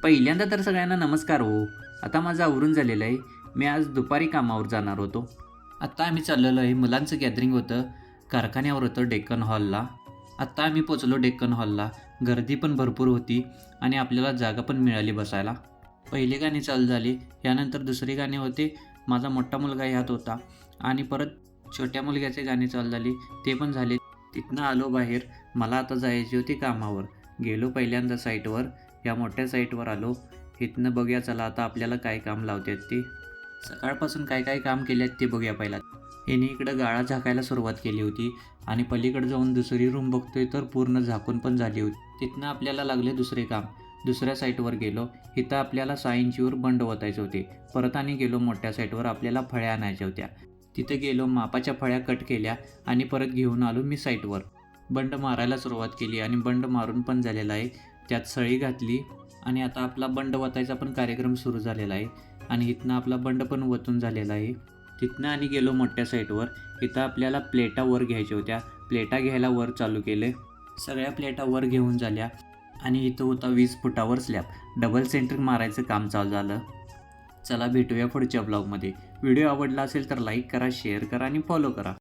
पहिल्यांदा तर सगळ्यांना नमस्कार हो. आता माझं आवरून झालेलं आहे. मी आज दुपारी कामावर जाणार होतो. आत्ता आम्ही चाललेलो आहे. मुलांचं गॅदरिंग होतं. कारखान्यावर होतं डेक्कन हॉलला. आत्ता आम्ही पोचलो डेक्कन हॉलला. गर्दी पण भरपूर होती आणि आपल्याला जागा पण मिळाली बसायला. पहिली गाणी चालू झाली. यानंतर दुसरी गाणी होते. माझा मोठा मुलगा ह्यात होता आणि परत छोट्या मुलग्याचे गाणी चालू झाली. ते पण झाले. तिथनं आलो बाहेर. मला आता जायची होती कामावर. गेलो पहिल्यांदा साईटवर. या मोठ्या साईटवर आलो. इथनं बघूया चला आता आपल्याला काय काम लावतात ते. सकाळपासून काय काय काम केले आहेत ते बघूया पहिला. याने इकडं गाळा झाकायला सुरुवात केली होती आणि पलीकडे जाऊन दुसरी रूम बघतोय तर पूर्ण झाकून पण झाली होती. तिथनं आपल्याला लागले दुसरे काम. दुसऱ्या साईटवर गेलो. इथं आपल्याला 6 इंचीवर बंड ओतायचे होते. परत आणि गेलो मोठ्या साईटवर. आपल्याला फळ्या आणायच्या होत्या. तिथे गेलो, मापाच्या फळ्या कट केल्या आणि परत घेऊन आलो मी साईटवर. बंड मारायला सुरुवात केली आणि बंड मारून पण झालेला आहे. त्यात सळी घातली आणि आता आपला बंड वतायचा पण कार्यक्रम सुरू झालेला आहे आणि इथनं आपला बंड पण वतून झालेला आहे. तिथनं आणि गेलो मोठ्या साईटवर. इथं आपल्याला प्लेटा वर घ्यायच्या होत्या. प्लेटा घ्यायला वर चालू केले. सगळ्या प्लेटा वर घेऊन झाल्या आणि इथं होता 20 फुटावर स्लॅब. डबल सेंट्रिंग मारायचं काम चालू झालं. चला भेटूया पुढच्या ब्लॉगमध्ये. व्हिडिओ आवडला असेल तर लाईक करा, शेअर करा आणि फॉलो करा.